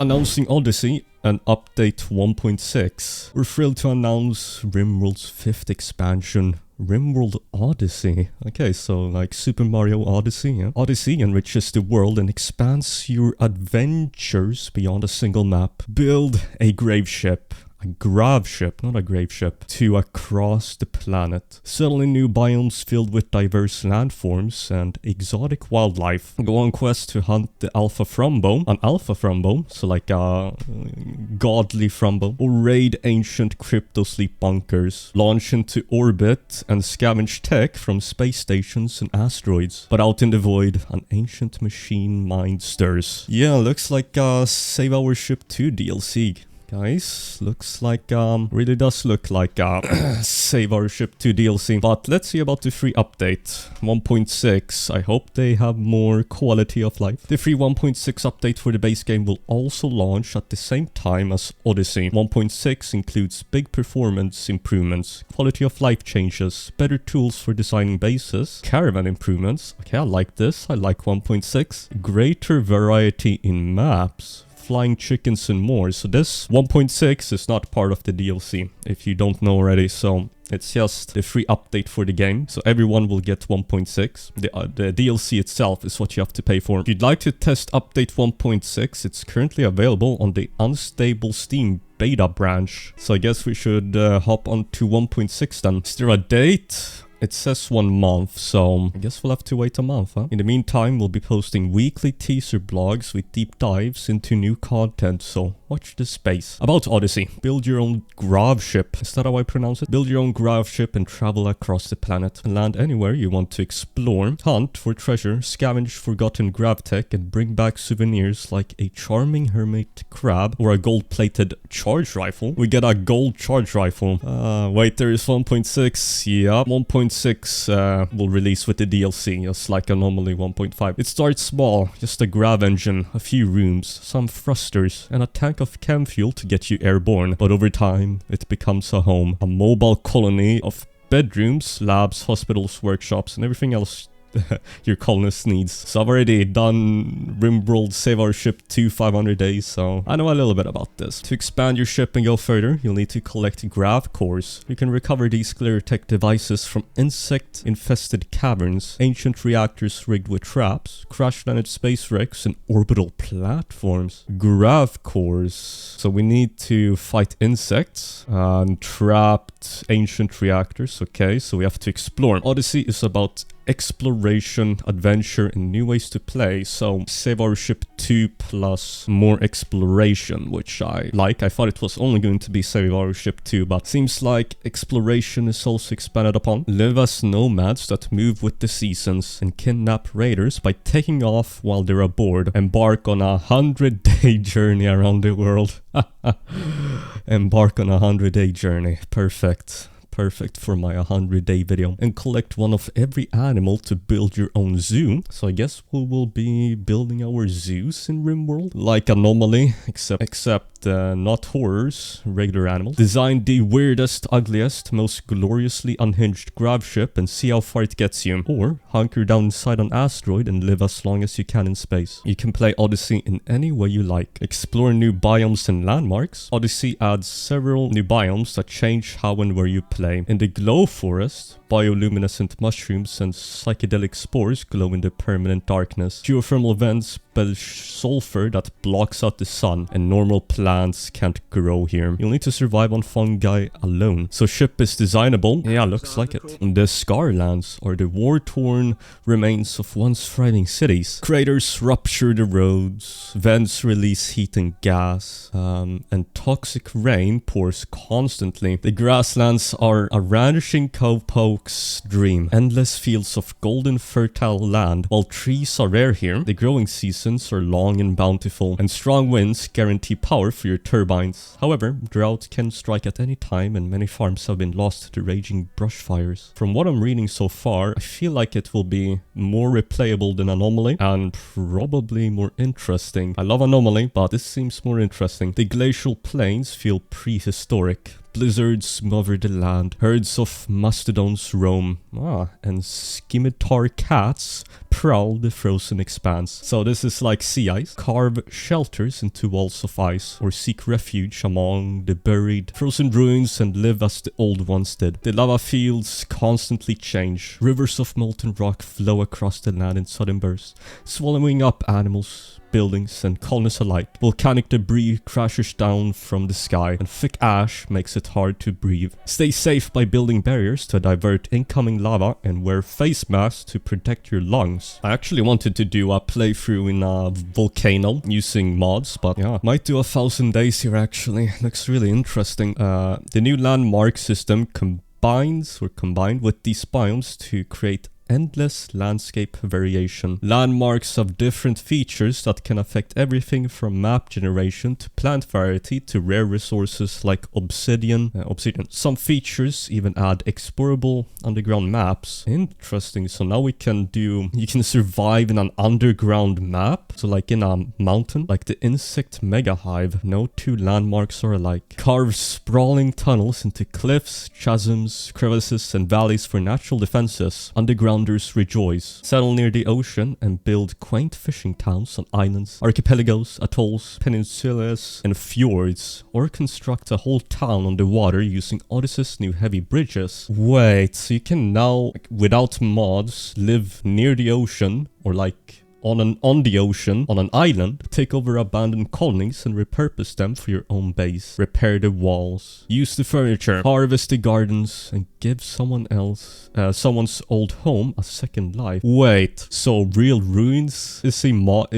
Announcing Odyssey and update 1.6. We're thrilled to announce RimWorld's 5th expansion, RimWorld Odyssey. Okay, so like Super Mario Odyssey, yeah? Odyssey enriches the world and expands your adventures beyond a single map. Build a graveship. A gravship, not a graveship, to across the planet. Settle in new biomes filled with diverse landforms and exotic wildlife. Go on quest to hunt the alpha frumbo, an alpha frumbo, so like a godly frumbo, or raid ancient crypto sleep bunkers. Launch into orbit and scavenge tech from space stations and asteroids. But out in the void, an ancient machine mind stirs. Yeah, looks like a Save Our Ship 2 DLC. Guys, looks like, really does look like Save Our Ship 2 DLC. But let's see about the free update. 1.6, I hope they have more quality of life. The free 1.6 update for the base game will also launch at the same time as Odyssey. 1.6 includes big performance improvements, quality of life changes, better tools for designing bases, caravan improvements. Okay, I like this. I like 1.6. Greater variety in maps, flying chickens and more. So this 1.6 is not part of the DLC, if you don't know already. So it's just the free update for the game. So everyone will get 1.6. The DLC itself is what you have to pay for. If you'd like to test update 1.6, it's currently available on the unstable Steam beta branch. So I guess we should hop on to 1.6 then. Is there a date? It says 1 month, so I guess we'll have to wait a month, huh? In the meantime, we'll be posting weekly teaser blogs with deep dives into new content, so watch this space. About Odyssey, build your own gravship. Is that how I pronounce it? Build your own gravship and travel across the planet. Land anywhere you want to explore. Hunt for treasure, scavenge forgotten gravtech, and bring back souvenirs like a charming hermit crab or a gold-plated charge rifle. We get a gold charge rifle. Wait, there is 1.6. Yeah, 1.6 will release with the DLC, just like Anomaly 1.5. It starts small, just a grav engine, a few rooms, some thrusters, and a tank of chem fuel to get you airborne. But over time, it becomes a home, a mobile colony of bedrooms, labs, hospitals, workshops, and everything else your colonist needs. So I've already done RimWorld Save Our Ship 2 500 days, so I know a little bit about this. To expand your ship and go further, you'll need to collect grav cores. You can recover these tech devices from insect-infested caverns, ancient reactors rigged with traps, crash-landed space wrecks, and orbital platforms. Grav cores. So we need to fight insects and trapped ancient reactors. Okay, so we have to explore. Odyssey is about exploration, adventure, and new ways to play. So Save Our Ship 2 plus more exploration, which I like. I thought it was only going to be Save Our Ship 2, but seems like exploration is also expanded upon. Live as nomads that move with the seasons and kidnap raiders by taking off while they're aboard. Embark on a 100-day journey around the world. Embark on a 100-day journey. Perfect. Perfect for my 100-day video. And collect one of every animal to build your own zoo. So I guess we will be building our zoos in RimWorld. Like Anomaly, except not horrors, regular animals. Design the weirdest, ugliest, most gloriously unhinged gravship and see how far it gets you. Or hunker down inside an asteroid and live as long as you can in space. You can play Odyssey in any way you like. Explore new biomes and landmarks. Odyssey adds several new biomes that change how and where you play. In the glowforest, bioluminescent mushrooms and psychedelic spores glow in the permanent darkness. Geothermal vents belch sulfur that blocks out the sun, and normal plants can't grow here. You'll need to survive on fungi alone. So ship is designable. Yeah, looks like it. The scarlands are the war-torn remains of once thriving cities. Craters rupture the roads, vents release heat and gas, and toxic rain pours constantly. The grasslands are a ranching cowpoke's dream. Endless fields of golden fertile land. While trees are rare here, the growing seasons are long and bountiful, and strong winds guarantee power for your turbines. However, drought can strike at any time, and many farms have been lost to raging brushfires. From what I'm reading so far, I feel like it will be more replayable than Anomaly, and probably more interesting. I love Anomaly, but this seems more interesting. The glacial plains feel prehistoric. Blizzards smother the land, herds of mastodons roam, and scimitar cats prowl the frozen expanse. So this is like sea ice. Carve shelters into walls of ice, or seek refuge among the buried frozen ruins and live as the old ones did. The lava fields constantly change. Rivers of molten rock flow across the land in sudden bursts, swallowing up animals, buildings, and colonists alike. Volcanic debris crashes down from the sky, and thick ash makes it hard to breathe. Stay safe by building barriers to divert incoming lava, and wear face masks to protect your lungs. I actually wanted to do a playthrough in a volcano using mods, but yeah, might do 1,000 days here actually. Looks really interesting. The new landmark system combined with these biomes to create endless landscape variation. Landmarks have different features that can affect everything from map generation to plant variety to rare resources like obsidian. Some features even add explorable underground maps. Interesting. So now you can survive in an underground map. So like in a mountain, like the insect mega hive. No two landmarks are alike. Carve sprawling tunnels into cliffs, chasms, crevices, and valleys for natural defenses. Underground rejoice. Settle near the ocean and build quaint fishing towns on islands, archipelagos, atolls, peninsulas, and fjords, or construct a whole town on the water using Odyssey's new heavy bridges. Wait, so you can now, without mods, live near the ocean, or like on the ocean, on an island, take over abandoned colonies and repurpose them for your own base. Repair the walls, use the furniture, harvest the gardens, and give someone's old home a second life. Wait, so real ruins is a mod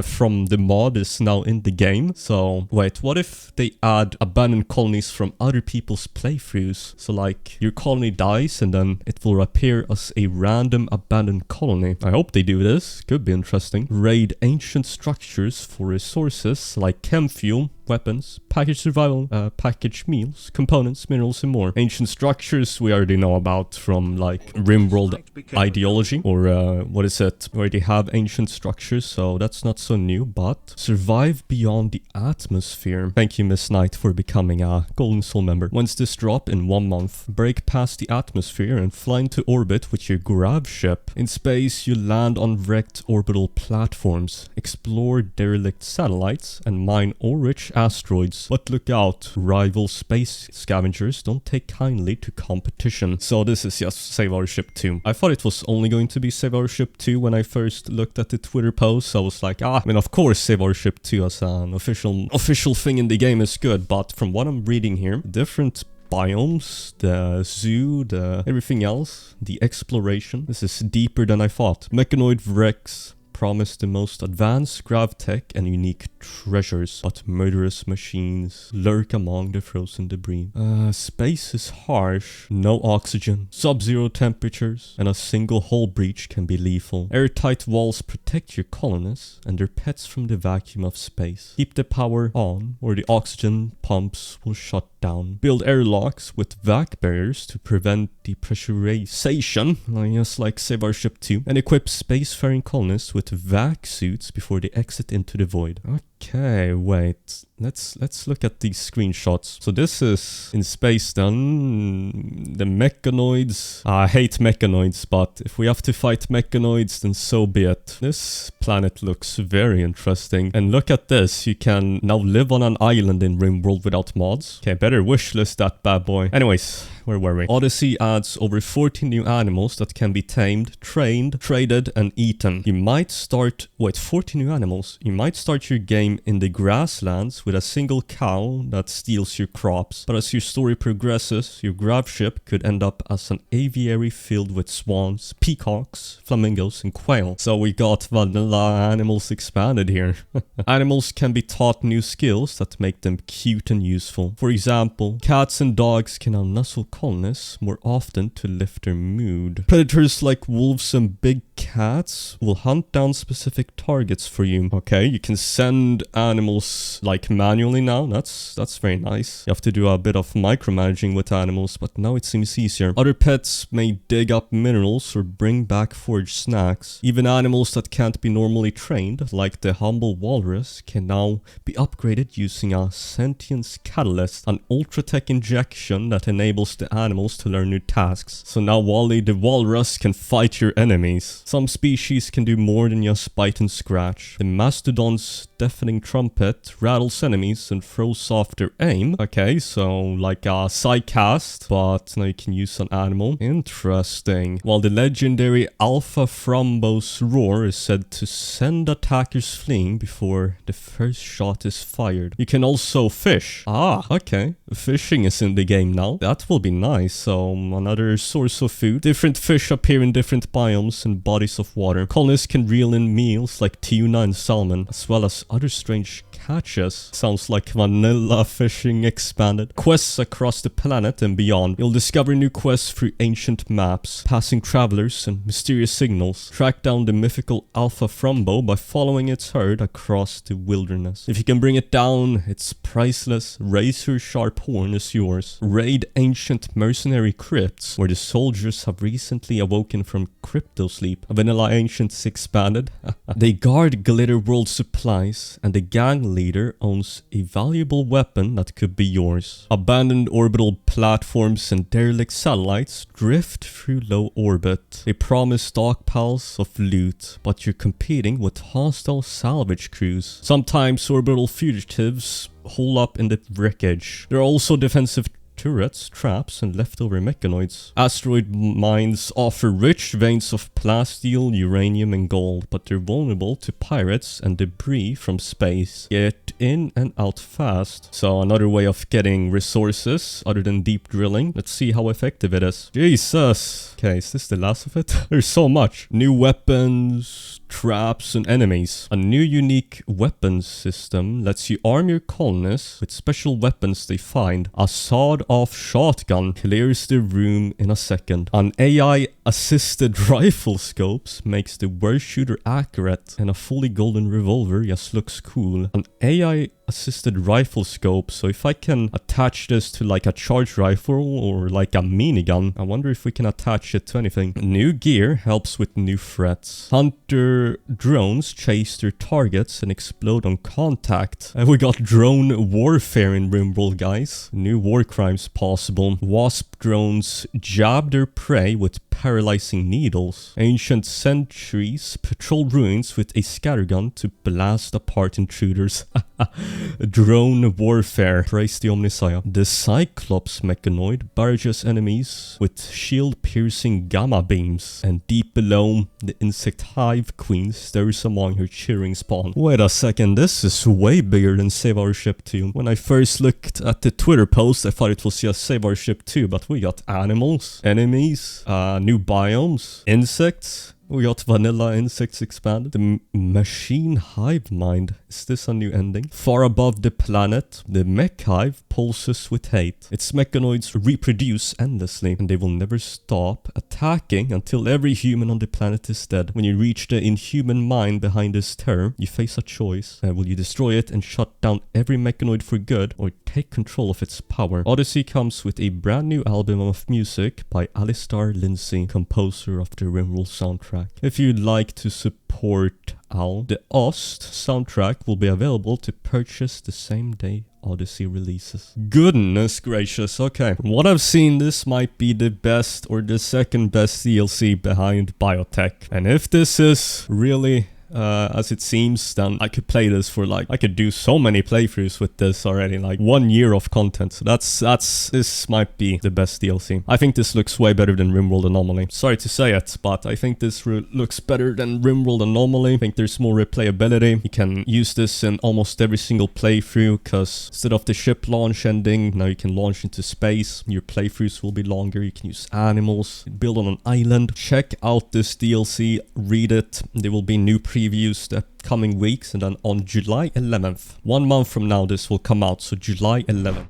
from the mod is now in the game? So wait, what if they add abandoned colonies from other people's playthroughs? So like your colony dies and then it will appear as a random abandoned colony. I hope they do this. Could be interesting. Raid ancient structures for resources like chem fuel, weapons, packaged survival, packaged meals, components, minerals, and more. Ancient structures we already know about from like RimWorld ideology, or what is it? We already have ancient structures, so that's not so new, but survive beyond the atmosphere. Thank you, Miss Knight, for becoming a Golden Soul member. Once this drop in 1 month, break past the atmosphere and fly into orbit with your gravship. In space, you land on wrecked orbital platforms, explore derelict satellites, and mine ore-rich asteroids. But look out, rival space scavengers don't take kindly to competition. So this is just Save Our Ship 2. I thought it was only going to be Save Our Ship 2 when I first looked at the Twitter post. I was like, I mean, of course Save Our Ship 2 as an official thing in the game is good, but from what I'm reading here, different biomes, the zoo, everything else, the exploration, this is deeper than I thought. Mechanoid wrecks promise the most advanced gravtech and unique treasures, but murderous machines lurk among the frozen debris. Space is harsh, no oxygen, sub-zero temperatures, and a single hull breach can be lethal. Airtight walls protect your colonists and their pets from the vacuum of space. Keep the power on, or the oxygen pumps will shut down. Build airlocks with vac barriers to prevent depressurization, just like Save Our Ship 2, and equip spacefaring colonists with vac suits before they exit into the void. Okay, wait. Let's look at these screenshots. So this is in space then. The mechanoids. I hate mechanoids, but if we have to fight mechanoids, then so be it. This planet looks very interesting. And look at this. You can now live on an island in RimWorld without mods. Okay, better wishlist that bad boy. Anyways, where were we? Odyssey adds over 40 new animals that can be tamed, trained, traded, and eaten. You might start... Wait, 40 new animals? You might start your game in the grasslands with a single cow that steals your crops. But as your story progresses, your gravship could end up as an aviary filled with swans, peacocks, flamingos, and quail. So we got vanilla animals expanded here. Animals can be taught new skills that make them cute and useful. For example, cats and dogs can now nuzzle colonists more often to lift their mood. Predators like wolves and big cats will hunt down specific targets for you. Okay, you can send find animals like manually now. That's very nice. You have to do a bit of micromanaging with animals, but now it seems easier. Other pets may dig up minerals or bring back foraged snacks. Even animals that can't be normally trained, like the humble walrus, can now be upgraded using a sentience catalyst, an ultra-tech injection that enables the animals to learn new tasks. So now Wally the walrus can fight your enemies. Some species can do more than just bite and scratch. The mastodon's deafening trumpet rattles enemies and throws off their aim. Okay, so like a psycast, but now you can use an animal. Interesting. While the legendary Alpha Frumbo's roar is said to send attackers fleeing before the first shot is fired. You can also fish. Ah, okay. Fishing is in the game now. That will be nice. So another source of food. Different fish appear in different biomes and bodies of water. Colonists can reel in meals like tuna and salmon, as well as other strange catches. Sounds like vanilla fishing expanded. Quests across the planet and beyond. You'll discover new quests through ancient maps, passing travelers and mysterious signals. Track down the mythical Alpha Frumbo by following its herd across the wilderness. If you can bring it down, its priceless razor-sharp horn is yours. Raid ancient mercenary crypts where the soldiers have recently awoken from crypto sleep. Vanilla Ancients expanded. They guard Glitter World supplies, and the gang leader owns a valuable weapon that could be yours. Abandoned orbital platforms and derelict satellites drift through low orbit. They promise stockpiles of loot, but you're competing with hostile salvage crews. Sometimes orbital fugitives hole up in the wreckage. There are also defensive turrets, traps, and leftover mechanoids. Asteroid mines offer rich veins of plasteel, uranium, and gold, but they're vulnerable to pirates and debris from space. Get in and out fast. So another way of getting resources other than deep drilling. Let's see how effective it is. Jesus. Okay, is this the last of it? There's so much. New weapons, traps, and enemies. A new unique weapons system lets you arm your colonists with special weapons they find. A sawed-off shotgun clears the room in a second. An AI-assisted rifle scopes makes the worst shooter accurate, and a fully golden revolver just looks cool. An AI-assisted rifle scope, so if I can attach this to like a charged rifle or like a minigun, I wonder if we can attach it to anything. New gear helps with new threats. Hunter drones chase their targets and explode on contact. And we got drone warfare in RimWorld, guys. New war crimes possible. Wasp drones jab their prey with paralyzing needles. Ancient sentries patrol ruins with a scattergun to blast apart intruders. Drone warfare. Praise the Omnissiah. The Cyclops mechanoid barrages enemies with shield-piercing gamma beams. And deep below, the insect hive queen stirs among her cheering spawn. Wait a second, this is way bigger than Save Our Ship 2. When I first looked at the Twitter post, I thought it was just Save Our Ship 2, but we got animals, enemies, new biomes, insects. We got vanilla insects expanded. The machine hive mind. Is this a new ending? Far above the planet, the mech hive pulses with hate. Its mechanoids reproduce endlessly, and they will never stop attacking until every human on the planet is dead. When you reach the inhuman mind behind this terror, you face a choice. Will you destroy it and shut down every mechanoid for good, or take control of its power? Odyssey comes with a brand new album of music by Alistair Lindsay, composer of the RimWorld soundtrack. If you'd like to support Al, the Ost soundtrack will be available to purchase the same day Odyssey releases. Goodness gracious, okay. From what I've seen, this might be the best or the second best DLC behind biotech. And if this is really as it seems, then I could play this for like, I could do so many playthroughs with this already, like 1 year of content. So this might be the best DLC. I think this looks way better than RimWorld Anomaly. Sorry to say it, but I think this looks better than RimWorld Anomaly. I think there's more replayability. You can use this in almost every single playthrough, because instead of the ship launch ending, now you can launch into space. Your playthroughs will be longer. You can use animals, build on an island. Check out this DLC, read it. There will be new previews the coming weeks, and then on July 11th, 1 month from now, this will come out. So July 11th.